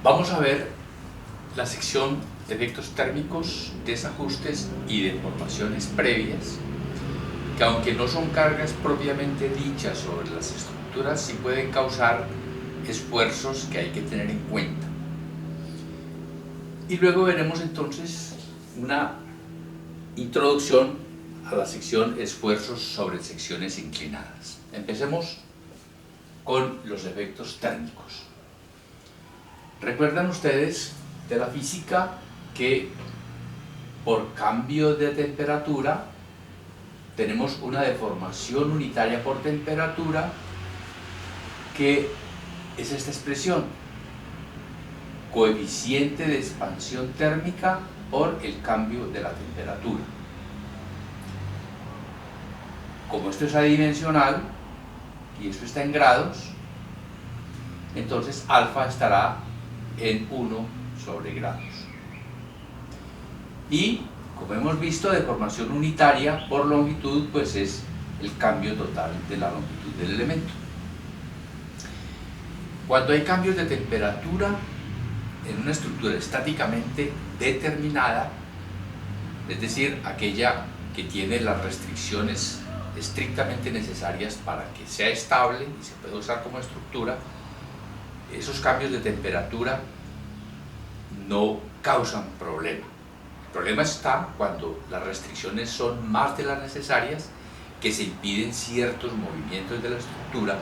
Vamos a ver la sección de efectos térmicos, desajustes y deformaciones previas, que aunque no son cargas propiamente dichas sobre las estructuras, sí pueden causar esfuerzos que hay que tener en cuenta. Y luego veremos entonces una introducción a la sección esfuerzos sobre secciones inclinadas. Empecemos con los efectos térmicos. ¿Recuerdan ustedes de la física que por cambio de temperatura tenemos una deformación unitaria por temperatura, que es esta expresión: coeficiente de expansión térmica por el cambio de la temperatura? Como esto es adimensional y esto está en grados, entonces alfa estará en 1 sobre grados. Y como hemos visto, deformación unitaria por longitud pues es el cambio total de la longitud del elemento. Cuando hay cambios de temperatura en una estructura estáticamente determinada, es decir, aquella que tiene las restricciones estrictamente necesarias para que sea estable y se pueda usar como estructura, esos cambios de temperatura no causan problema. El problema está cuando las restricciones son más de las necesarias, que se impiden ciertos movimientos de la estructura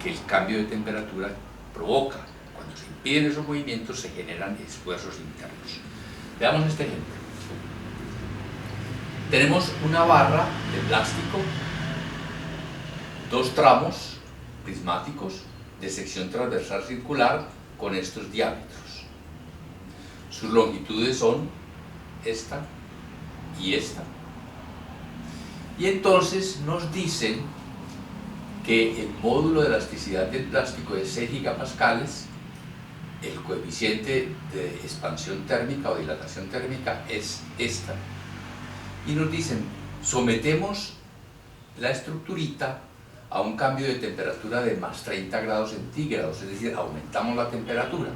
que el cambio de temperatura provoca. Cuando se impiden esos movimientos se generan esfuerzos internos. Veamos este ejemplo. Tenemos una barra de plástico, dos tramos prismáticos de sección transversal circular con estos diámetros. Sus longitudes son esta y esta. Y entonces nos dicen que el módulo de elasticidad del plástico es 6 gigapascales, el coeficiente de expansión térmica o dilatación térmica es esta, y nos dicen: sometemos la estructurita a un cambio de temperatura de más 30 grados centígrados, es decir, aumentamos la temperatura,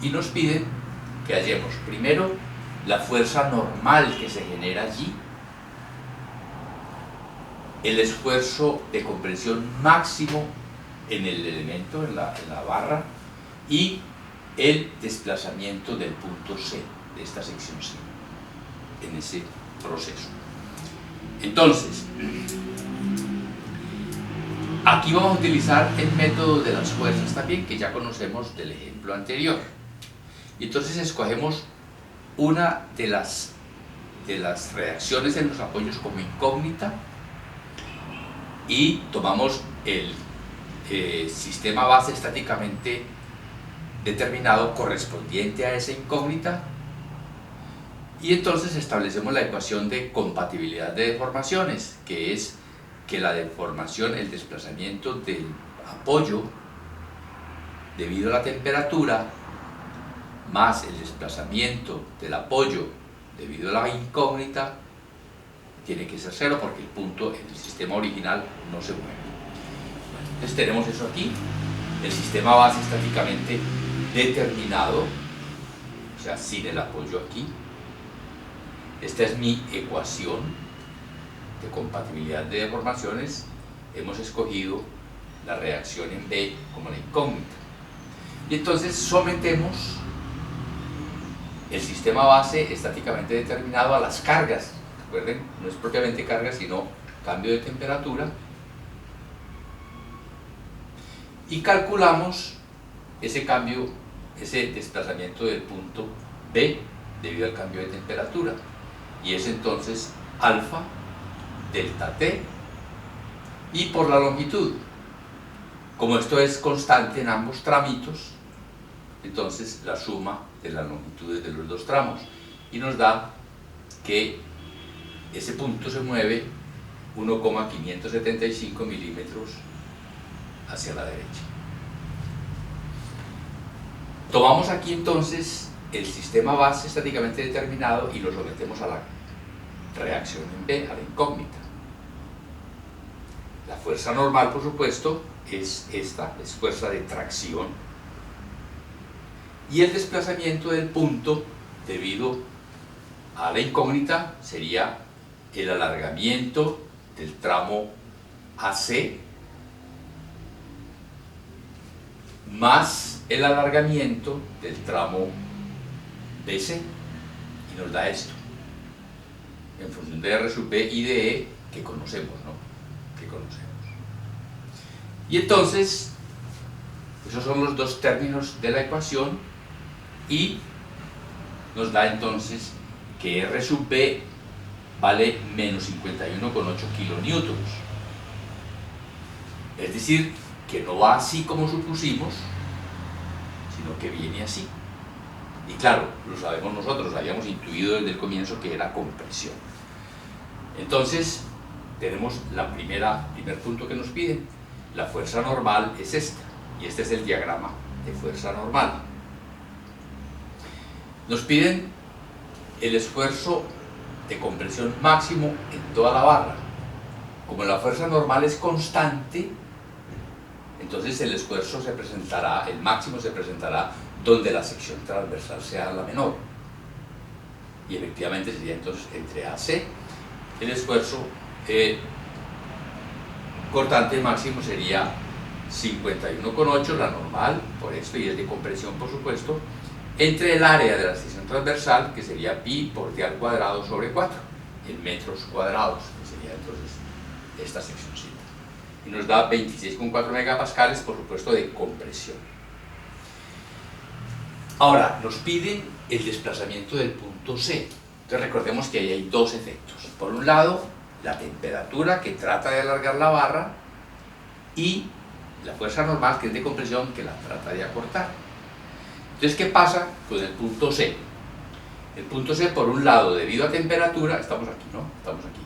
y nos piden que hallemos primero la fuerza normal que se genera allí, el esfuerzo de compresión máximo en el elemento, en la barra, y el desplazamiento del punto C, de esta sección C, en ese proceso. Entonces, aquí vamos a utilizar el método de las fuerzas también, que ya conocemos del ejemplo anterior. Y entonces escogemos una de las reacciones en los apoyos como incógnita y tomamos el sistema base estáticamente determinado correspondiente a esa incógnita, y entonces establecemos la ecuación de compatibilidad de deformaciones, que es que la deformación, el desplazamiento del apoyo debido a la temperatura más el desplazamiento del apoyo debido a la incógnita tiene que ser 0, porque el punto en el sistema original no se mueve. Entonces tenemos eso aquí, el sistema base estáticamente determinado, o sea, sin el apoyo aquí. Esta es mi ecuación de compatibilidad de deformaciones. Hemos escogido la reacción en B como la incógnita. Y entonces sometemos el sistema base estáticamente determinado a las cargas. Recuerden, no es propiamente carga, sino cambio de temperatura. Y calculamos ese cambio, ese desplazamiento del punto B debido al cambio de temperatura. Y es entonces alfa delta T, y por la longitud, como esto es constante en ambos tramitos, entonces la suma de las longitudes de los dos tramos, y nos da que ese punto se mueve 1,575 milímetros hacia la derecha. Tomamos aquí entonces el sistema base estáticamente determinado y lo sometemos a la reacción en B, a la incógnita. La fuerza normal, por supuesto, es esta, es fuerza de tracción, y el desplazamiento del punto debido a la incógnita sería el alargamiento del tramo AC más el alargamiento del tramo BC, y nos da esto en función de R sub B y de E que conocemos, ¿no? Que conocemos. Y entonces esos son los dos términos de la ecuación, y nos da entonces que R sub B vale menos 51,8 kilonewtons. Es decir, que no va así como supusimos, sino que viene así. Y claro, lo sabemos nosotros, habíamos intuido desde el comienzo que era compresión. Entonces, tenemos primer punto que nos piden. La fuerza normal es esta, y este es el diagrama de fuerza normal. Nos piden el esfuerzo de compresión máximo en toda la barra. Como la fuerza normal es constante, entonces el esfuerzo se presentará, el máximo se presentará donde la sección transversal sea la menor. Y efectivamente sería entonces entre AC, el esfuerzo cortante máximo sería 51,8, la normal, por esto, y es de compresión por supuesto, entre el área de la sección transversal, que sería pi por d al cuadrado sobre 4, en metros cuadrados, que sería entonces esta seccióncita. Y nos da 26,4 megapascales, por supuesto, de compresión. Ahora, nos piden el desplazamiento del punto C. Entonces recordemos que ahí hay dos efectos. Por un lado, la temperatura que trata de alargar la barra, y la fuerza normal, que es de compresión, que la trata de acortar. Entonces, ¿qué pasa con el punto C? El punto C, por un lado, debido a temperatura, estamos aquí, ¿no? Estamos aquí.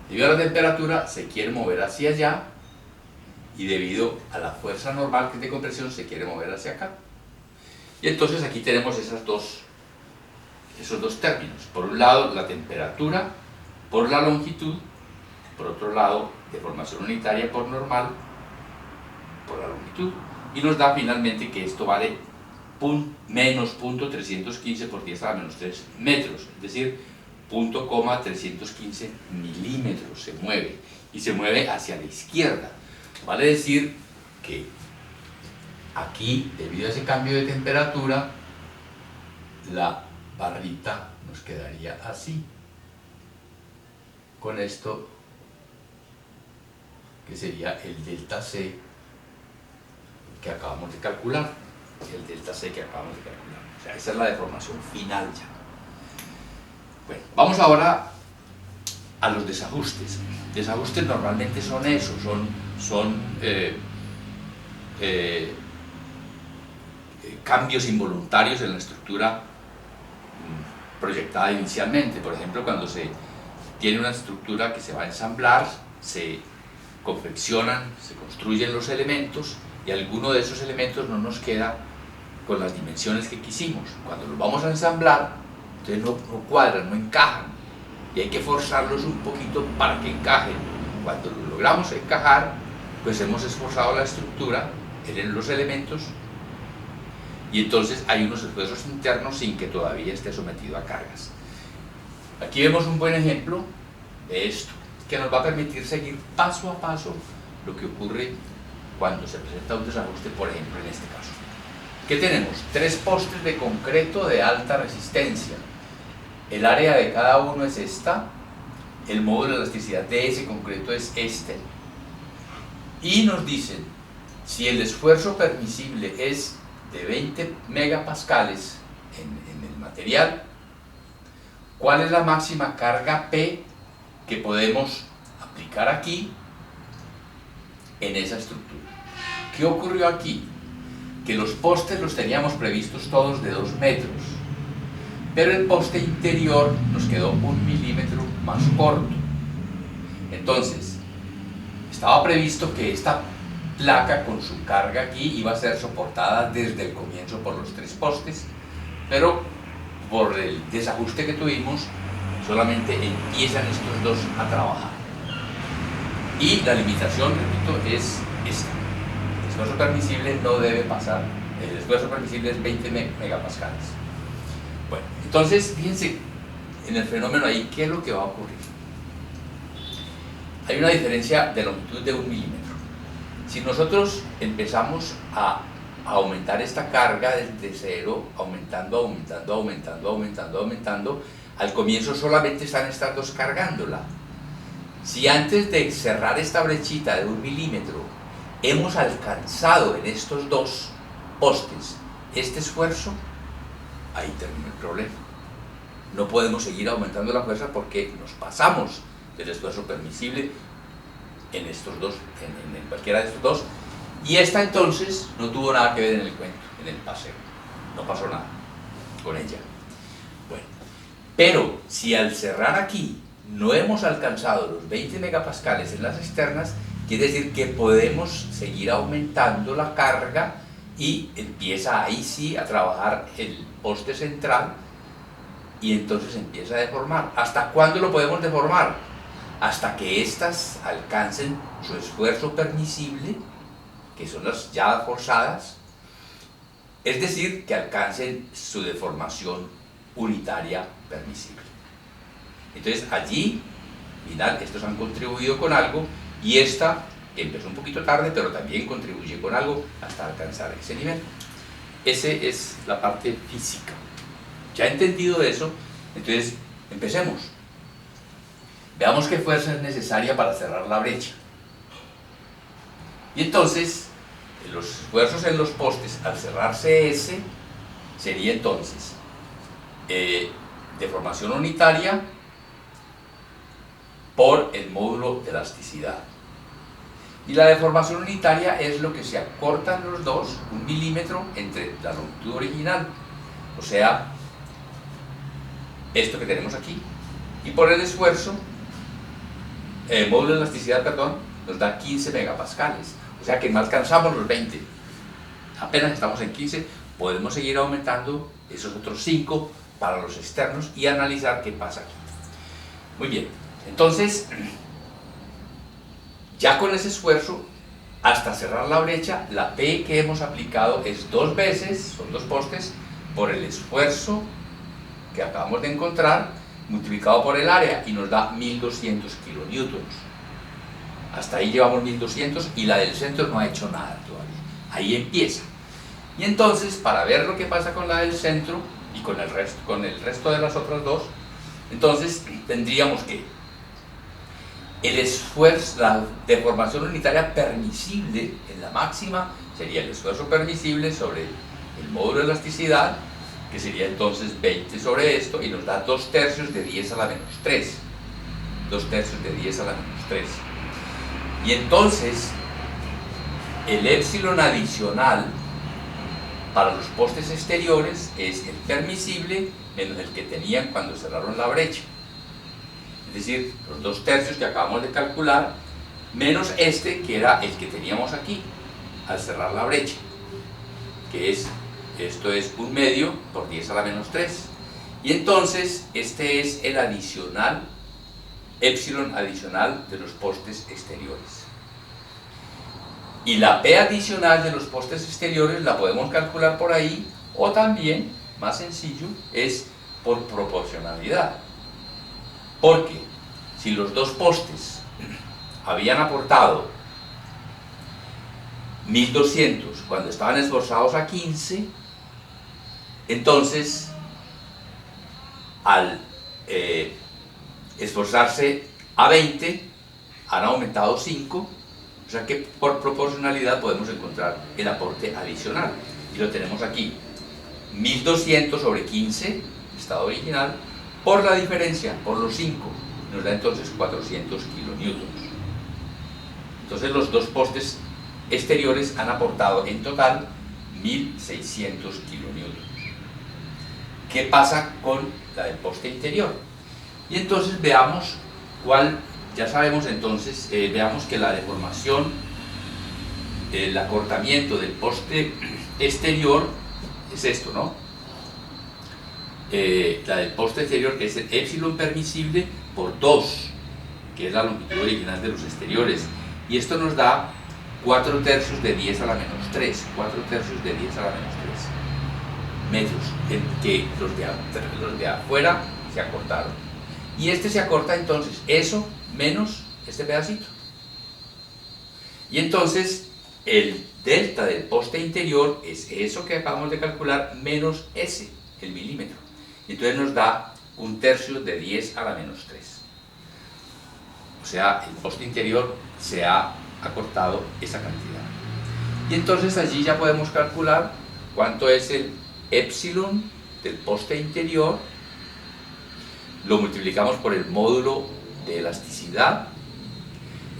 Debido a la temperatura, se quiere mover hacia allá, y debido a la fuerza normal, que es de compresión, se quiere mover hacia acá. Y entonces aquí tenemos esos dos términos. Por un lado, la temperatura por la longitud, por otro lado, deformación unitaria por normal por la longitud, y nos da finalmente que esto vale menos 0.315 por 10 a la menos 3 metros, es decir, 0.315 milímetros se mueve, y se mueve hacia la izquierda. Vale decir que aquí, debido a ese cambio de temperatura, la barrita nos quedaría así, con esto que sería el delta C que acabamos de calcular, el delta C que acabamos de calcular. O sea, esa es la deformación final ya. Bueno, vamos ahora a los desajustes. Desajustes normalmente son eso, son cambios involuntarios en la estructura proyectada inicialmente. Por ejemplo, cuando se tiene una estructura que se va a ensamblar, se confeccionan, se construyen los elementos, y alguno de esos elementos no nos queda con las dimensiones que quisimos. Cuando los vamos a ensamblar, entonces no cuadran, no encajan, y hay que forzarlos un poquito para que encajen. Cuando lo logramos encajar, pues hemos esforzado la estructura en los elementos, y entonces hay unos esfuerzos internos sin que todavía esté sometido a cargas. Aquí vemos un buen ejemplo de esto, que nos va a permitir seguir paso a paso lo que ocurre cuando se presenta un desajuste, por ejemplo, en este caso. ¿Qué tenemos? 3 postes de concreto de alta resistencia. El área de cada uno es esta, el módulo de elasticidad de ese concreto es este, y nos dicen, si el esfuerzo permisible es de 20 megapascales en el material, ¿cuál es la máxima carga P que podemos aplicar aquí en esa estructura? ¿Qué ocurrió aquí? Que los postes los teníamos previstos todos de 2 metros, pero el poste interior nos quedó 1 milímetro más corto. Entonces, estaba previsto que esta placa con su carga aquí iba a ser soportada desde el comienzo por los 3 postes, pero por el desajuste que tuvimos, solamente empiezan estos 2 a trabajar. Y la limitación, repito, es esta: el esfuerzo permisible no debe pasar El esfuerzo permisible es 20 megapascales. Bueno, entonces, fíjense, en el fenómeno ahí, ¿qué es lo que va a ocurrir? Hay una diferencia de longitud de 1 milímetro. Si nosotros empezamos a aumentar esta carga desde cero, aumentando, al comienzo solamente están estas dos cargándola. Si antes de cerrar esta brechita de 1 milímetro hemos alcanzado en estos dos postes este esfuerzo, ahí termina el problema. No podemos seguir aumentando la fuerza porque nos pasamos del esfuerzo permisible en estos dos, en cualquiera de estos dos, y esta entonces no tuvo nada que ver en el cuento, en el paseo, no pasó nada con ella. Bueno, pero si al cerrar aquí no hemos alcanzado los 20 megapascales en las externas, quiere decir que podemos seguir aumentando la carga y empieza ahí sí a trabajar el poste central y entonces empieza a deformar. ¿Hasta cuándo lo podemos deformar? Hasta que éstas alcancen su esfuerzo permisible, que son las ya forzadas, es decir, que alcancen su deformación unitaria permisible. Entonces allí, final, estos han contribuido con algo y esta, que empezó un poquito tarde, pero también contribuye con algo hasta alcanzar ese nivel. Esa es la parte física. Ya entendido eso, entonces empecemos. Veamos qué fuerza es necesaria para cerrar la brecha. Y entonces, los esfuerzos en los postes al cerrarse ese, sería entonces deformación unitaria por el módulo de elasticidad. Y la deformación unitaria es lo que se acortan los dos, 1 milímetro entre la longitud original, o sea, esto que tenemos aquí, y por el esfuerzo, el módulo de elasticidad, perdón, nos da 15 megapascales, o sea que no alcanzamos los 20, apenas estamos en 15, podemos seguir aumentando esos otros 5 para los externos y analizar qué pasa aquí. Muy bien, entonces, ya con ese esfuerzo, hasta cerrar la brecha, la P que hemos aplicado es 2 veces, son 2 postes, por el esfuerzo que acabamos de encontrar, multiplicado por el área, y nos da 1200 kilonewtons. Hasta ahí llevamos 1200 y la del centro no ha hecho nada todavía. Ahí empieza. Y entonces, para ver lo que pasa con la del centro y con el resto de las otras dos, entonces tendríamos que el esfuerzo, la deformación unitaria permisible en la máxima sería el esfuerzo permisible sobre el módulo de elasticidad, que sería entonces 20 sobre esto, y nos da 2/3 de 10 a la menos 3. 2/3 de 10 a la menos 3. Y entonces, el épsilon adicional para los postes exteriores es el permisible menos el que tenían cuando cerraron la brecha. Es decir, los 2/3 que acabamos de calcular, menos este que era el que teníamos aquí, al cerrar la brecha, que es, esto es 1/2 por 10 a la menos 3. Y entonces, este es el adicional, épsilon adicional de los postes exteriores. Y la P adicional de los postes exteriores la podemos calcular por ahí, o también, más sencillo, es por proporcionalidad. Porque si los dos postes habían aportado 1200 cuando estaban esforzados a 15, entonces al esforzarse a 20 han aumentado 5, o sea que por proporcionalidad podemos encontrar el aporte adicional, y lo tenemos aquí, 1200 sobre 15, estado original, por la diferencia, por los 5, nos da entonces 400 kilonewtons. Entonces los dos postes exteriores han aportado en total 1600 kilonewtons. ¿Qué pasa con la del poste interior? Y entonces veamos cuál, ya sabemos entonces, veamos que la deformación, el acortamiento del poste exterior es esto, ¿no? La del poste exterior es el épsilon permisible por 2, que es la longitud original de los exteriores, y esto nos da 4 tercios de 10 a la menos 3, 4 tercios de 10 a la menos 3 metros, en que los de afuera se acortaron. Y este se acorta entonces, eso menos este pedacito. Y entonces el delta del poste interior es eso que acabamos de calcular menos ese, el milímetro. Entonces nos da 1 tercio de 10 a la menos 3. O sea, el poste interior se ha acortado esa cantidad. Y entonces allí ya podemos calcular cuánto es el epsilon del poste interior, lo multiplicamos por el módulo de elasticidad,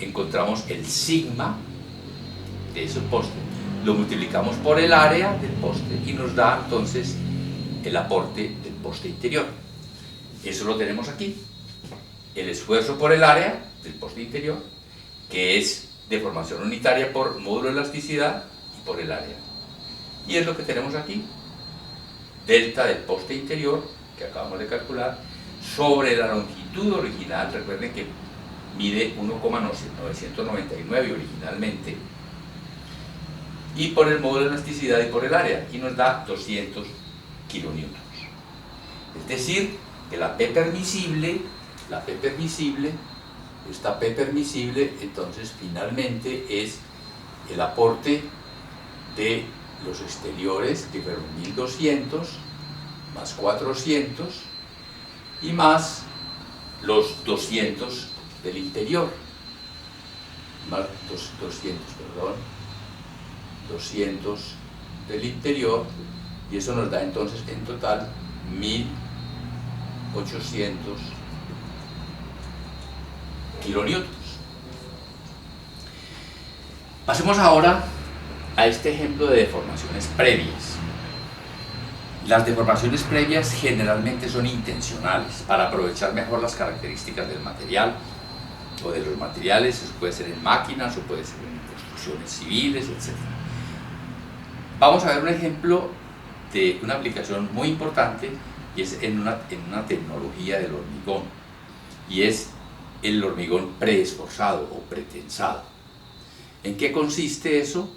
encontramos el sigma de ese poste, lo multiplicamos por el área del poste y nos da entonces el aporte del poste interior. Eso lo tenemos aquí, el esfuerzo por el área del poste interior, que es deformación unitaria por módulo de elasticidad y por el área. Y es lo que tenemos aquí, delta del poste interior, que acabamos de calcular, sobre la longitud original. Recuerden que mide 1,999 originalmente, y por el módulo de elasticidad y por el área, y nos da 200 kilonewtons. Es decir, que la P permisible, esta P permisible, entonces finalmente es el aporte de los exteriores, que fueron 1200 más 400 y más los 200 del interior, más 200 del interior, y eso nos da entonces en total 1800 kilonewtons. Pasemos ahora a este ejemplo de deformaciones previas. Las deformaciones previas generalmente son intencionales para aprovechar mejor las características del material o de los materiales. Eso puede ser en máquinas o puede ser en construcciones civiles, etc. Vamos a ver un ejemplo de una aplicación muy importante, y es en una tecnología del hormigón, y es el hormigón preesforzado o pretensado. ¿En qué consiste eso?